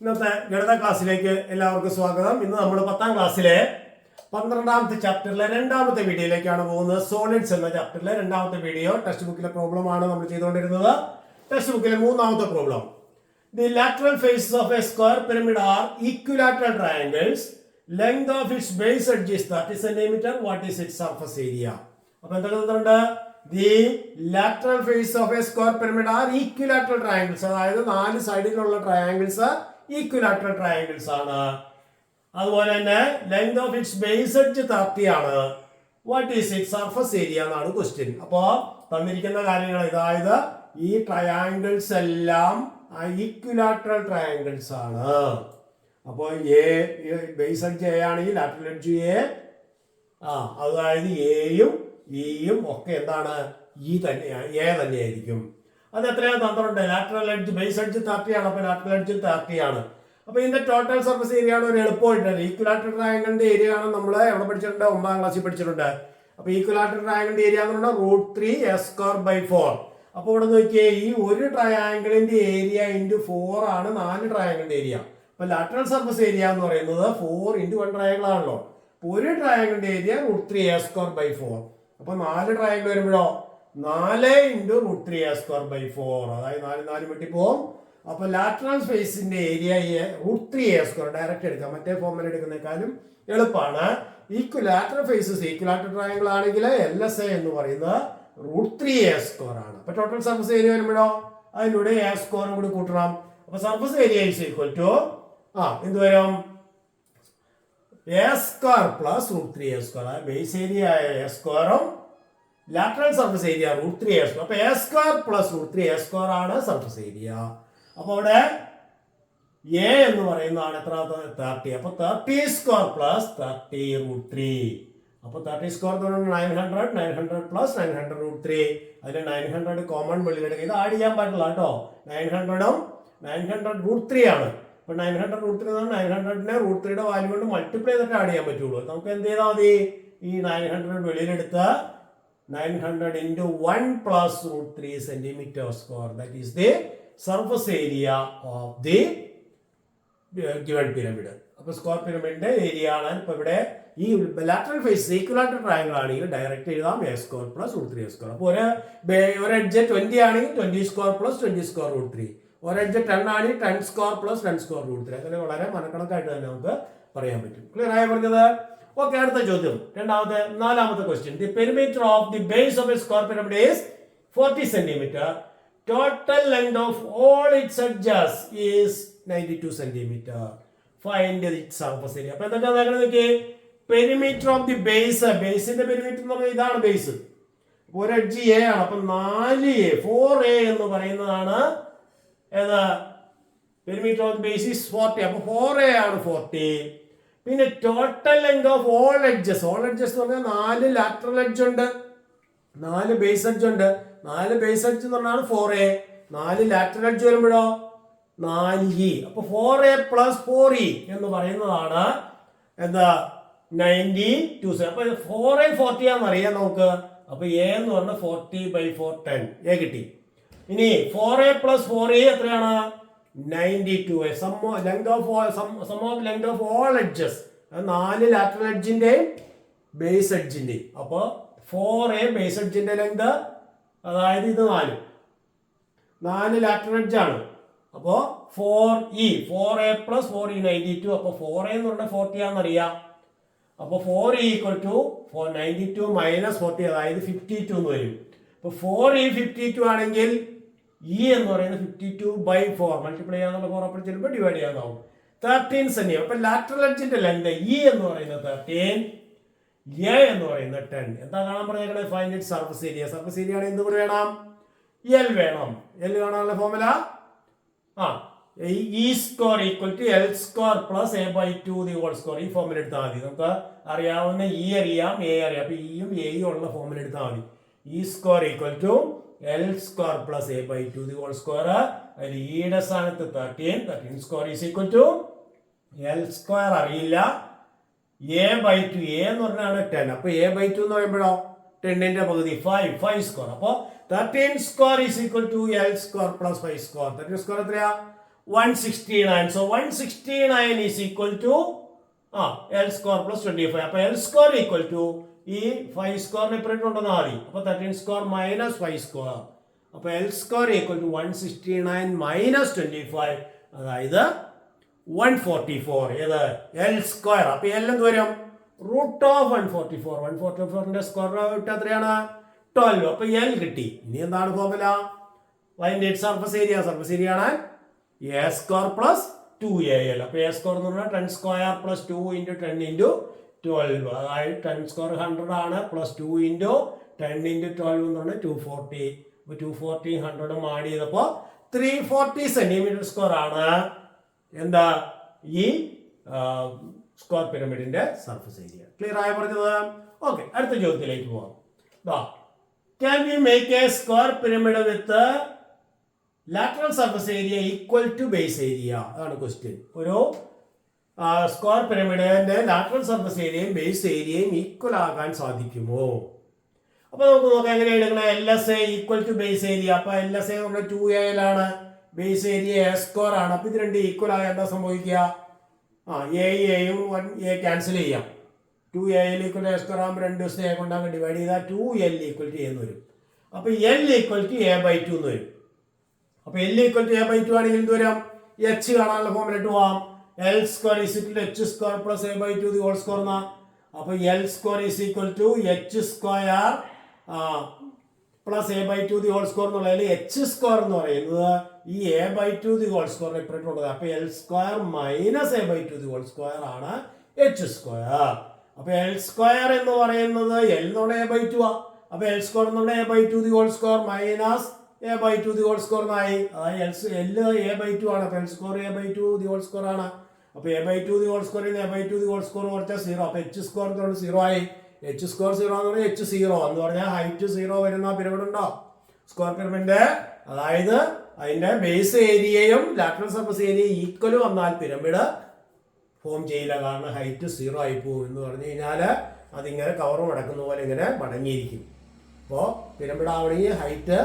ഇന്നത്തെ ഗണിത ക്ലാസ്സിലേക്ക് എല്ലാവർക്കും സ്വാഗതം. ഇന്ന് നമ്മൾ 10ാം ക്ലാസ്സിലെ 12ാമത്തെ ചാപ്റ്ററിലെ രണ്ടാമത്തെ വീഡിയോയിലേക്കാണ് പോകുന്നത്. സോളിഡ്സ് എന്ന ചാപ്റ്ററിലെ രണ്ടാമത്തെ വീഡിയോ. ടെക്സ്റ്റ് ബുക്കിലെ പ്രോബ്ലം ആണ് നമ്മൾ ചെയ്തുകൊണ്ടിരുന്നത്. ടെക്സ്റ്റ് ബുക്കിലെ മൂന്നാമത്തെ problem. The lateral faces of a square pyramid are equilateral triangles. Length of its base edge is 30 cm. What is its surface area? അപ്പൊ എന്തൊക്കെ തന്നിട്ടുണ്ട്? The lateral face of a square pyramid are equilateral triangles. അതായത് 4 സൈഡിലുള്ള triangles equilateral triangles ആണ്. അതുപോലെ തന്നെ length of its base edge 30 ആണ്. What is it surface area എന്നാണ് ക്വസ്റ്റ്യൻ. അപ്പോൾ തന്നിരിക്കുന്ന കാര്യങ്ങൾ, അതായത് ഈ ട്രയാങ്കിൾസ് എല്ലാം ഈക്വിലാറ്ററൽ ട്രയാങ്കിൾസ് ആണ്. അപ്പോൾ എ ബേസ് എഡ്ജ് എ ആണെങ്കിൽ ലാറ്ററൽ എഡ്ജ് എ, അതായത് എയും ഇയും ഒക്കെ എന്താണ്? ഇ തന്നെയാണ്, എ തന്നെയായിരിക്കും. അത് എത്രയാണ് തന്നിട്ടുണ്ട്? ലാറ്ററൽ എഡ്ജ് ബേസ് എഡ്ജ് 30 ആണ്. അപ്പോൾ ലാറ്ററൽ എഡ്ജ് 30 ആണ്. അപ്പോൾ ഇതിന്റെ ടോട്ടൽ സർഫസ് ഏരിയ ആണ് ഒരു എളുപ്പമായിട്ടുണ്ട്. ഈക്വിലാറ്ററൽ ട്രയാങ്കിളിന്റെ ഏരിയ ആണ് നമ്മൾ എവിടെ പഠിച്ചിട്ടുണ്ട്? 9ാം ക്ലാസ്സിൽ പഠിച്ചിട്ടുണ്ട്. അപ്പോൾ ഈക്വിലാറ്ററൽ ട്രയാങ്കിളിന്റെ ഏരിയ എന്ന് പറഞ്ഞാൽ √3s²/4. അപ്പോൾ ഇവിടെ നോക്കിയേ, ഈ ഒരു ട്രയാങ്കിളിന്റെ ഏരിയ ഇൻറ്റു 4 ആണ് 4 ട്രയാങ്കിളിന്റെ ഏരിയ. അപ്പോൾ ലാറ്ററൽ സർഫസ് ഏരിയ എന്ന് പറയുന്നത് 4 × 1 ട്രയാങ്കിൾ ആണല്ലോ. ഒരു ട്രയാങ്കിളിന്റെ ഏരിയ √3s²/4. അപ്പോൾ 4 ട്രയാങ്കിൾ വരുമ്പോഴോ 4 × √3s²/4, അതായത് 4 4 വെട്ടിപ്പോവും. അപ്പൊ ലാറ്ററൽ സ്പേസിന്റെ ഏരിയ √3s². ഡയറക്റ്റ് എടുക്കാം, മറ്റേ ഫോമിൽ എടുക്കുന്നേക്കാളും എളുപ്പമാണ്. ഈക്വിലാറ്ററൽ ഫേസസ് ഈക്വിലാറ്ററൽ ട്രയാങ്കിൾ ആണെങ്കിൽ LSA എന്ന് പറയുന്നത് √3s² ആണ്. അപ്പൊ ടോട്ടൽ സർഫസ് ഏരിയ വരുമ്പോഴോ അതിലൂടെ a² കൂടി കൂട്ടണം. അപ്പൊ surface area is equal to എന്ത് വരും? a² + √3s². ബേസ് ഏരിയ a²ഉം ലാറ്ററൽ സർഫസ് ഏരിയ √3s². അപ്പൊ a² + √3s² ആണ് സർഫസ് ഏരിയ. അപ്പൊ അവിടെ എ എന്ന് പറയുന്നതാണ് എത്ര? 30. അപ്പൊ 30² + 30√3. അപ്പൊ 30² 900, 900 + 900√3. അതിന് 900 കോമൺ വെളിയിലെടുക്കുക. ഇത് ആഡ് ചെയ്യാൻ പറ്റില്ല കേട്ടോ. 900ഉം 900√3 ആണ്. അപ്പൊ 900√3 900നെ √3യുടെ വാല്യൂ കൊണ്ട് മൾട്ടിപ്ലൈ ചെയ്തിട്ട് ആഡ് ചെയ്യാൻ പറ്റുള്ളൂ. നമുക്ക് എന്ത് ചെയ്താൽ മതി? ഈ 900 വെളിയിലെടുത്ത് 900 × 1 + √3 cm². That is the surface area of the given pyramid. അപ്പോൾ സ്ക്വയർ പിരമിഡിന്റെ ഏരിയ ആണ്. ഇപ്പൊ ഇവിടെ ഈ ലാറ്ററൽ ഫേസ് ഈക്വിലാറ്ററൽ ട്രയാങ്കിൾ ആണെങ്കിൽ ഡയറക്റ്റ് എഴുതാം a² + √3s². അപ്പോൾ ഒരു എഡ്ജ് 20 ആണെങ്കിൽ 20² + 20²√3. ഒരു എഡ്ജ് 10 ആണെങ്കിൽ 10² + 10²√3. അങ്ങനെ വളരെ മനക്കണക്കായിട്ട് തന്നെ നമുക്ക് പറയാൻ പറ്റും. ക്ലിയർ ആയി പറഞ്ഞത്? ഓക്കെ, അടുത്ത ചോദ്യം. നാലാമത്തെ question. The perimeter of the base of a square pyramid is 40 cm. Total length of all its edges is 92 cm. Find its surface area. അപ്പോൾ എന്തൊക്കെയാണ് നോക്കിയേ? Perimeter of the base. ബേസിന്റെ പെരിമീറ്റർ എന്ന് പറഞ്ഞാൽ ഇതാണ് ബേസ്. ഒരു എഡ്ജ് എ ആണ്. അപ്പൊ 4a 4a എന്ന് പറയുന്നതാണ് ഏത്? Perimeter of the base is 40. അപ്പൊ 4a ആണ് 40. പിന്നെ total length of all edges. All edges എന്ന് പറഞ്ഞാൽ 4 ലാറ്ററൽ എഡ്ജ് ഉണ്ട്, 4 ബേസ് എഡ്ജ് ഉണ്ട്. 4 ബേസ് എഡ്ജ് എന്ന് പറഞ്ഞാൽ 4a. 4 ലാറ്ററൽ എഡ്ജ് വരുമ്പോഴോ 4e. അപ്പൊ 4a + 4e എന്ന് പറയുന്നതാണ് എന്താ? 92. അപ്പൊ 4a 40 ആണെന്ന് അറിയാം നമുക്ക്. അപ്പൊ a എന്ന് പറഞ്ഞാൽ 40/4 10 a കിട്ടി. ഇനി 4a + 4e എത്രയാണ്? 92. Sum of length of all edges. 4 lateral എഡ്ജിന്റെയും ബേസ് എഡ്ജിന്റെയും. അപ്പൊ 4a ബേസ് എഡ്ജിന്റെ ലെങ്ത്, അതായത് ഇത് 4 ലാറ്ററൽ എഡ്ജ് ആണ്. അപ്പോ 4e 4a + 4e 92. അപ്പൊ 4a എന്ന് പറഞ്ഞാൽ 40 ആണെന്നറിയാം. അപ്പൊ 4e = 92 - 40, അതായത് 52 എന്ന് വരും. അപ്പൊ 4e 52 ആണെങ്കിൽ e എന്ന് പറയുന്നത് 52/4 മൾട്ടിപ്ലൈ ചെയ്യാന്നുള്ള 4 അപ്പോൾ ചിലപ്പോൾ ഡിവൈഡ് ചെയ്യാനാവും. 13 cm. അപ്പൊ ലാറ്ററൽ എഡ്ജിന്റെ ലെങ്ത് e എന്ന് പറയുന്നത് 13, a എന്ന് പറയുന്നത് 10. എന്താ കാണാൻ പറഞ്ഞേക്കണേ? Find it surface area. Surface area ആണ് എന്തുകൂടി വേണം? L വേണം. L കാണാനുള്ള ഫോർമുല e² = L² + a/2 ഈ ഫോർമുല എടുത്താൽ മതി. നമുക്ക് അറിയാവുന്ന e അറിയാം, a അറിയാം. അപ്പൊ eയും aയും ഉള്ള ഫോർമുല എടുത്താൽ മതി. e² = L² + a/2 അതിൽ ഇയുടെ സ്ഥാനത്ത് 13² = L² അറിയില്ല, a/2. a എന്ന് പറഞ്ഞാണ് 10. അപ്പൊ a/2 എന്ന് പറയുമ്പോഴോ 10ന്റെ പകുതി 5². അപ്പൊ 13² = L² + 5². 13² എത്രയാ? 169. So 169 is equal to L square plus 25. അപ്പോൾ L square equal to ഈ 5 സ്ക്വയറിന് ഇപ്പുറത്ത് ഉണ്ടെന്നാൽ മതി. അപ്പോൾ 13 സ്ക്വയർ മൈനസ് 5 സ്ക്വയർ. അപ്പോൾ L square equal to 169 minus 25, അതായത് 144. ഏത് L square. അപ്പോൾ L എന്ത് വരും? Root of 144. 144ന്റെ സ്ക്വയർ റൂട്ട് എത്രയാണ്? 12. അപ്പോൾ L കിട്ടി. ഇനി എന്താണ് formula? Find it surface area. Surface area ആണ് A square plus 2AL. അപ്പോൾ A square എന്ന് പറഞ്ഞാൽ 10 സ്ക്വയർ പ്ലസ് 2 ഇൻറ്റു 10 ഇൻറ്റു 12. അതായത് 10 സ്ക്വയർ 100 ആണ്, പ്ലസ് 2 ഇൻറ്റു 10 ഇൻറ്റു 12 എന്ന് പറഞ്ഞാൽ 240. അപ്പോൾ 240 100 ആഡ് ചെയ്തപ്പോൾ 340 സെന്റിമീറ്റർ സ്ക്വയർ ആണ് എന്താ ഈ സ്ക്വയർ പിരമിഡിന്റെ സർഫസ് ഏരിയ. ക്ലിയർ ആയി പറഞ്ഞത്? ഓക്കെ, അടുത്ത ചോദ്യത്തിലേക്ക് പോവാം. Can we make a square pyramid with lateral surface area equal to base area? അതാണ് ക്വസ്റ്റ്യൻ. ഒരു സ്ക്വയർ പിരമിഡിന്റെ ലാറ്ററൽ സർഫസ് ഏരിയയും ബേസ് ഏരിയയും ഈക്വൽ ആകാൻ സാധിക്കുമോ? അപ്പോൾ നമുക്ക് നോക്കാം എങ്ങനെ എടുക്കണം. LSA equal to base area. അപ്പോൾ LSA നമ്മുടെ 2AL ആണ്, ബേസ് ഏരിയ A സ്ക്വയർ ആണ്. അപ്പോൾ ഇത് രണ്ട് ഈക്വൽ ആയാൽ എന്താ സംഭവിക്കുക? എയും 1A ക്യാൻസൽ ചെയ്യാം. 2AL ഈക്വൽ A സ്ക്വയർ ആകുമ്പോൾ 2 ദിവസം A കൊണ്ടാകും ഡിവൈഡ് ചെയ്താൽ 2L ഈക്വൽ ടു A എന്ന് വരും. അപ്പോൾ L ഈക്വൽ ടു A/2 എന്ന് വരും. അപ്പോൾ L ഈക്വൽ ടു A/2 ആണെങ്കിൽ എന്ത് വരും? H കാണാനുള്ള ഫോമിലിട്ട് പോവാം. L square is equal to H square plus A/2 the whole square എന്നാ. അപ്പോൾ L square is equal to H square plus A/2 the whole square എന്നുള്ളതിൽ H സ്ക്വയർ എന്ന് പറയുന്നത് ഈ A/2 ദി ഹോൾ സ്ക്വയർ ഇപ്പുറത്തുള്ളത്. അപ്പോൾ L square minus A/2 the whole square ആണ് H square. അപ്പോൾ L സ്ക്വയർ എന്ന് പറയുന്നത് L എന്നുള്ള A/2 ആ. അപ്പോൾ L സ്ക്വയർ എന്നുള്ള A/2 the whole square minus A/2 the whole square ആയി. അതായത് L A/2 ആണ്. അപ്പോൾ L square A/2 the whole square ആണ്. അപ്പോൾ A/2 the whole square A/2 the whole square കുറച്ചാൽ 0. അപ്പോൾ H സ്ക്വയർ എന്ന് 0 ആയി. H സ്ക്വയർ 0 എന്ന് പറഞ്ഞാൽ H 0 എന്ന് പറഞ്ഞാൽ ഹൈറ്റ് 0 വരുന്ന പിരമിഡ് ഉണ്ടോ? Square pyramid. അതായത് അതിന്റെ ബേസ് ഏരിയയും ലാറ്ററൽ സർഫസ് ഏരിയ ഈക്വൽ വന്നാൽ പിരമിഡ് ഫോം ചെയ്യില്ല. കാരണം ഹൈറ്റ് 0 ആയി പോകും. എന്ന് പറഞ്ഞു കഴിഞ്ഞാൽ അതിങ്ങനെ കവർ മടക്കുന്ന പോലെ ഇങ്ങനെ മടങ്ങിയിരിക്കും. അപ്പോൾ പിരമിഡ് ആവണമെങ്കിൽ ഹൈറ്റ്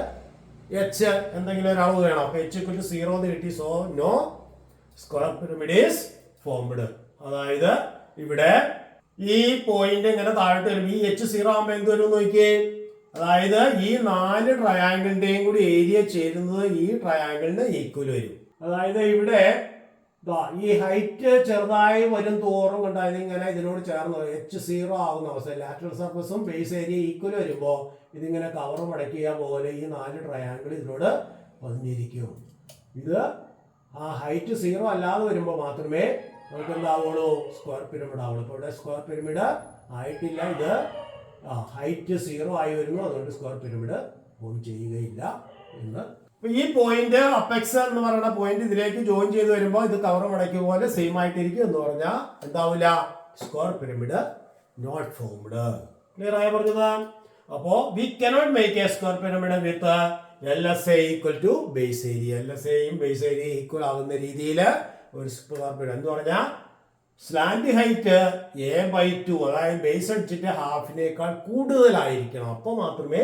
H എന്തെങ്കിലും ഒരു അളവ് വേണം. അപ്പോൾ H ഈക്വൽ ടു 0 എന്ന് കിട്ടി. So no square pyramid is formed. അതായത് ഇവിടെ ഈ പോയിന്റ് ഇങ്ങനെ താഴോട്ട് വരും. ഈ H 0 ആകുമ്പോൾ എന്ത് വരും നോക്കിയേ. അതായത് ഈ 4 ട്രയാങ്കിളിന്റെയും കൂടി ഏരിയ ചേരുന്നത് ഈ ട്രയാങ്കിളിന് ഈക്വൽ വരും. അതായത് ഇവിടെ ഈ ഹൈറ്റ് ചെറുതായി വരും തോറും കൊണ്ടായത് ഇങ്ങനെ ഇതിനോട് ചേർന്ന് H 0 ആകുന്ന അവസ്ഥ. ലാറ്ററൽ സർഫസും ബേസ് ഏരിയ ഈക്വൽ വരുമ്പോൾ ഇതിങ്ങനെ കവർ മടക്കിയ പോലെ ഈ 4 ട്രയാങ്കിൾ ഇതിനോട് പതിഞ്ഞിരിക്കും. ഇത് ആ ഹൈറ്റ് 0 അല്ലാതെ വരുമ്പോൾ മാത്രമേ നമുക്ക് എന്താവുള്ളൂ? സ്ക്വയർ പിരമിഡ് ആവുള്ളൂ. ഇപ്പോൾ ഇവിടെ സ്ക്വയർ പിരമിഡ് ആയിട്ടില്ല. ഇത് ഹൈറ്റ് 0 ആയി വരുന്നു. അതുകൊണ്ട് സ്ക്വയർ പിരമിഡ് ഫോം ചെയ്യുകയില്ല എന്ന്. അപ്പൊ ഈ പോയിന്റ് അപ്പെക്സ് എന്ന് പറയുന്ന പോയിന്റ് ഇതിലേക്ക് ജോയിൻ ചെയ്ത് വരുമ്പോൾ ഇത് കവർ മടക്കിയ പോലെ സെയിം ആയിട്ടിരിക്കും. എന്ന് പറഞ്ഞാൽ എന്താവില്ല? Square pyramid not formed. Clear ആയി പറഞ്ഞത്? അപ്പോ we cannot make a square pyramid with LSA equal to base area. LSAയും ബേസ് ഏരിയ ഈക്വൽ ആകുന്ന രീതിയിൽ ഒരു സ്ക്വയർ പിരമിഡ് എന്ന് പറഞ്ഞാൽ സ്ലാന്റ് ഹൈറ്റ് A/2 അതായത് ബേസ് അടിച്ചിട്ട് ഹാഫിനേക്കാൾ കൂടുതലായിരിക്കണം. അപ്പോൾ മാത്രമേ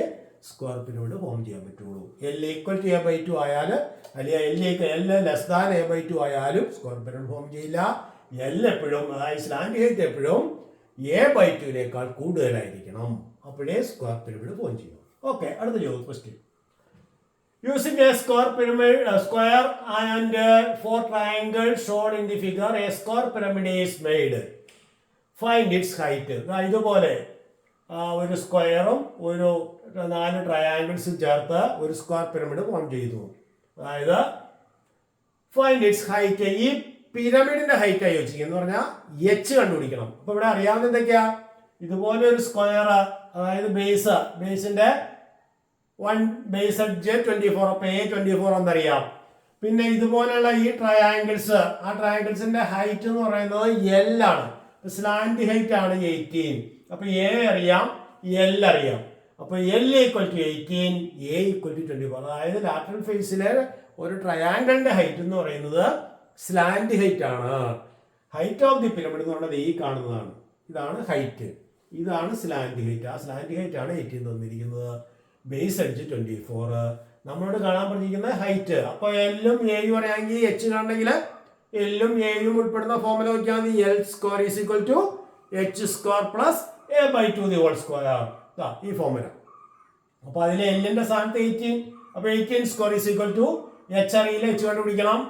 സ്ക്വയർ പിരമിഡ് ഫോം ചെയ്യാൻ പറ്റുള്ളൂ. L ഈക്വൽ ടു A/2 ആയാൽ അല്ലെങ്കിൽ L ലെസ് ദാൻ A/2 ആയാലും സ്ക്വയർ പിരമിഡ് ഫോം ചെയ്യില്ല. L എപ്പോഴും അതായത് സ്ലാന്റ് ഹൈറ്റ് എപ്പോഴും A/2 കൂടുതലായിരിക്കണം. അപ്പോഴേ സ്ക്വയർ പിരമിഡ് ഫോം ചെയ്യും. ഓക്കെ, അടുത്ത question. Using a square pyramid, square and 4 triangles shown in the figure, a square pyramid is made. Find its height. ഇതുപോലെ ഒരു സ്ക്വയറും ഒരു 4 ട്രയാങ്കിൾസും ചേർത്ത് ഒരു സ്ക്വയർ പിരമിഡ് ഫോം ചെയ്തു. അതായത് ഫൈൻഡ് ഇറ്റ്സ് ഹൈറ്റ്. ഈ പിരമിഡിന്റെ ഹൈറ്റ് ആയി ചോദിച്ചിരിക്കും. എന്ന് പറഞ്ഞാൽ H കണ്ടുപിടിക്കണം. അപ്പൊ ഇവിടെ അറിയാവുന്ന എന്തൊക്കെയാ? ഇതുപോലെ ഒരു സ്ക്വയർ, അതായത് ബേസിന്റെ 1 ബേസ് എഡ്ജ് 24. അപ്പൊ A24 എന്നറിയാം. പിന്നെ ഇതുപോലെയുള്ള ഈ ട്രയാങ്കിൾസ്, ആ ട്രയാങ്കിൾസിന്റെ ഹൈറ്റ് എന്ന് പറയുന്നത് L ആണ്. സ്ലാന്റ് ഹൈറ്റ് ആണ് 18. അപ്പൊ A അറിയാം, L അറിയാം. അപ്പൊ L equal to 18, A equal to 24. അതായത് ലാറ്ററൽ ഫേസിലെ ഒരു ട്രയാങ്കിളിന്റെ ഹൈറ്റ് എന്ന് പറയുന്നത് സ്ലാന്റ് ഹൈറ്റ് ആണ്. ഹൈറ്റ് ഓഫ് ദി പിരമിഡ് എന്ന് പറയുന്നത് ഈ കാണുന്നതാണ്. ഇതാണ് ഹൈറ്റ്, ഇതാണ് സ്ലാന്റ് ഹൈറ്റ്. ആ സ്ലാന്റ് ഹൈറ്റ് ആണ് 18 തന്നിരിക്കുന്നത്. ബേസ് എഡ്ജ് 24, നമ്മളോട് കാണാൻ പറഞ്ഞിരിക്കുന്നത് ഹൈറ്റ്. അപ്പോൾ എല്ലും എയും അറിയാമെങ്കിൽ എച്ച് കാണണമെങ്കിൽ എല്ലും എയും ഉൾപ്പെടുന്ന ഫോർമുല നോക്കിയാൽ മതി. L square is equal to H square plus A by 2 the whole square. ഈ ഫോർമുല. അപ്പോൾ അതിൽ എല്ലിന്റെ സ്ഥാനത്ത് 18. അപ്പോൾ 18 square is equal to H അറിയില്ല, എച്ച് കണ്ടുപിടിക്കണം.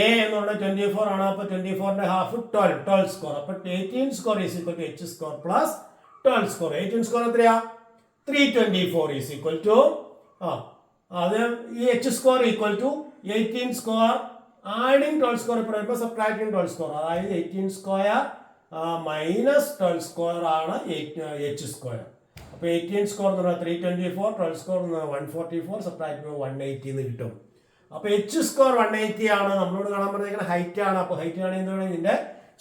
എ എന്ന് പറഞ്ഞാൽ 24 ആണ്. അപ്പോൾ 24ന്റെ ഹാഫ് 12 സ്ക്വയർ. അപ്പോൾ 18 square is equal to H square plus 12 square. 18 square എത്രയാ? 324 ഈസ് ഈക്വൽ ടു അത് ഈ H square equal to 18 square adding 12 square പറയുമ്പോൾ സബ്ട്രാക്ടിങ് 12 സ്ക്വയർ. അതായത് 18 സ്ക്വയർ മൈനസ് 12 സ്ക്വയർ ആണ് എച്ച് സ്ക്വയർ. അപ്പോൾ 18 സ്ക്വയർ എന്ന് പറഞ്ഞാൽ 324, 12 സ്ക്വയർ എന്ന് പറഞ്ഞാൽ 144, സബ്ട്രാക്ട് 180 എന്ന് കിട്ടും. അപ്പോൾ എച്ച് സ്ക്വയർ 180 ആണ്. നമ്മളോട് കാണാൻ പറഞ്ഞിരിക്കുന്ന ഹൈറ്റ് ആണ്. അപ്പോൾ ഹൈറ്റ് ആണ് എന്താണ്? ഇതിന്റെ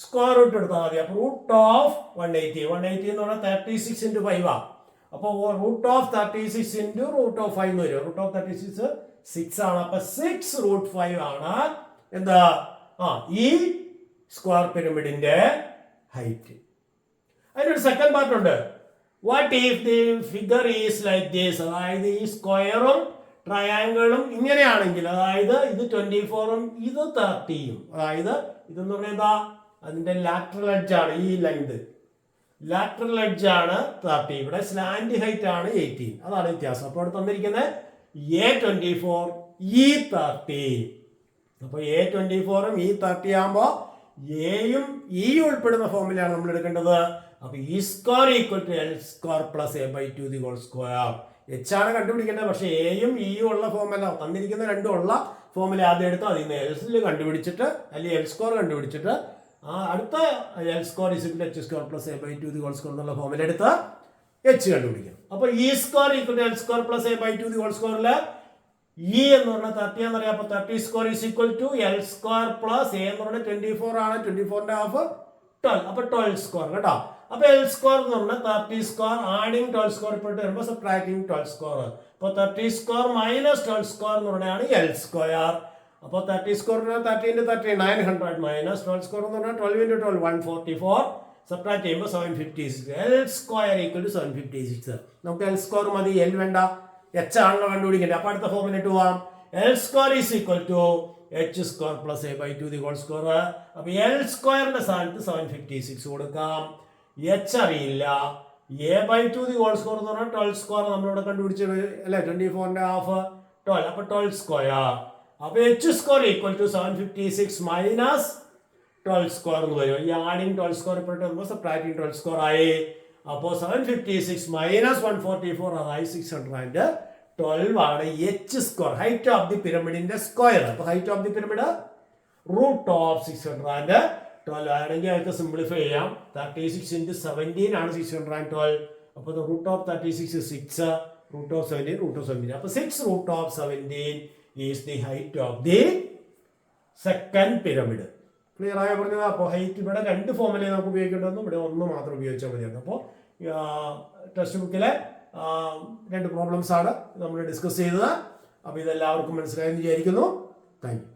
സ്ക്വയർ റൂട്ട് എടുത്താൽ മതി. അപ്പോൾ റൂട്ട് ഓഫ് 180 എന്ന് പറഞ്ഞാൽ 36 × 5 ആണ്. അപ്പോൾ root of 36 into root of 5 എന്ന് വരും. റൂട്ട് ഓഫ് 36 6 ആണ്. അപ്പൊ 6√5 ആണ് എന്താ ഈ സ്ക്വയർ പിരമിഡിന്റെ ഹൈറ്റ്. അതിനൊരു സെക്കൻഡ് പാർട്ട് ഉണ്ട്. What if the figure is like this? അതായത് ഈ സ്ക്വയറും ട്രയാങ്കിളും ഇങ്ങനെയാണെങ്കിൽ, അതായത് ഇത് 24ഉം ഇത് 30യും, അതായത് ഇതെന്ന് പറഞ്ഞാൽ എന്താ? അതിന്റെ ലാറ്ററൽ എഡ്ജ് ആണ് ഈ ലെങ്ത്. ലാറ്ററൽ എഡ്ജ് ആണ് 30. ഇവിടെ സ്ലാൻഡ് ഹൈറ്റ് ആണ് 18. അതാണ് വ്യത്യാസം. അപ്പോൾ അവിടെ തന്നിരിക്കുന്നത് A24 E30. അപ്പോൾ A24ഉം E30 ആകുമ്പോൾ എയും ഇ ഉൾപ്പെടുന്ന ഫോമിലാണ് നമ്മൾ എടുക്കേണ്ടത്. അപ്പൊ E square equal to L square plus A by 2 the whole square. H ആണ് കണ്ടുപിടിക്കേണ്ടത്. പക്ഷെ എയും ഇയും ഉള്ള ഫോമുല തന്നിരിക്കുന്ന രണ്ടും ഉള്ള ഫോമുല ആദ്യം എടുത്ത് അതിൽ നിന്ന് എൽ കണ്ടുപിടിച്ചിട്ട് അല്ലെങ്കിൽ എൽ സ്ക്വയർ കണ്ടുപിടിച്ചിട്ട് അടുത്ത L square is equal to H square plus A by 2 the whole square എന്നുള്ള ഫോമുല എടുത്ത് എച്ച് കണ്ടുപിടിക്കണം. അപ്പൊ E square equal to L square plus A by 2 the whole സ്ക്വയറില് ഇ എന്ന് പറഞ്ഞാൽ 30 എന്നറിയാം. അപ്പൊ 30 square is equal to L square plus A എന്ന് പറഞ്ഞാൽ 24 ആണ്. 24ന്റെ ഹാഫ് 12. അപ്പൊ 12 സ്ക്വയർ കേട്ടോ. അപ്പൊ എൽ സ്ക്വയർ എന്ന് പറഞ്ഞാൽ 30 സ്ക്വയർ ആഡിങ് 12 സ്ക്വയർ ഇപ്പോഴത്തെ വരുമ്പോൾ സബ്ട്രാക്ടിങ് 12 സ്ക്വയർ. അപ്പൊ 30 സ്ക്വയർ മൈനസ് 12 സ്ക്വയർ എന്ന് പറഞ്ഞാണ് എൽ സ്ക്വയർ. അപ്പോൾ 30 സ്ക്വയർ 30 × 30 900 മൈനസ് 12 സ്ക്വയർ എന്ന് പറഞ്ഞാൽ 12 × 12 144. സബ്ട്രാക്ട് ചെയ്യുമ്പോൾ 756. L square equal to 756. നമുക്ക് എൽ സ്ക്വയർ മതി, എൽ വേണ്ട. എച്ച് ആണല്ലോ കണ്ടുപിടിക്കേണ്ടത്. അപ്പൊ അടുത്ത ഫോമിലിട്ട് പോവാം. L square is equal to H square plus A by 2 the whole square. അപ്പൊ എൽ സ്ക്വയറിന്റെ സ്ഥാനത്ത് 756 കൊടുക്കാം. എച്ച് അറിയില്ല. A by 2 the whole square എന്ന് പറഞ്ഞാൽ 12 സ്ക്വയർ നമ്മളിവിടെ കണ്ടുപിടിച്ചത് അല്ലെ. 24ന്റെ ഹാഫ് 12. അപ്പൊ 12 സ്ക്വയർ. അപ്പൊ H square equal to 756 minus 12 square എന്ന് വരും. ഈ ആഡിങ് 12 സ്ക്വയർ ഇപ്പോഴത്തെ വരുമ്പോൾ സബ്ട്രാക്ടിങ് 12 സ്ക്വയർ ആയി. അപ്പോൾ 756 മൈനസ് 144 അതായി 612 ആണ് H square, height of the പിരമിഡിന്റെ സ്ക്വയർ. അപ്പൊ height of the pyramid root of 612 ആണെങ്കിൽ അവർക്ക് സിംപ്ലിഫൈ ചെയ്യാം. 36 × 17 ആണ് 612. അപ്പോൾ root of 36 6, root of 17 root of 17. അപ്പൊ 6√17 is the height of the second pyramid. Clear ആയ പറഞ്ഞത്. അപ്പോൾ ഹൈറ്റ് ഇവിടെ രണ്ട് ഫോമിലേ നമുക്ക് ഉപയോഗിക്കേണ്ടതെന്ന്, ഇവിടെ ഒന്ന് മാത്രം ഉപയോഗിച്ചാൽ മതിയാണ്. അപ്പോൾ ടെക്സ്റ്റ് ബുക്കിലെ 2 പ്രോബ്ലംസ് ആണ് നമ്മൾ ഡിസ്കസ് ചെയ്തത്. അപ്പോൾ ഇതെല്ലാവർക്കും മനസ്സിലായെന്ന് വിചാരിക്കുന്നു. Thank you.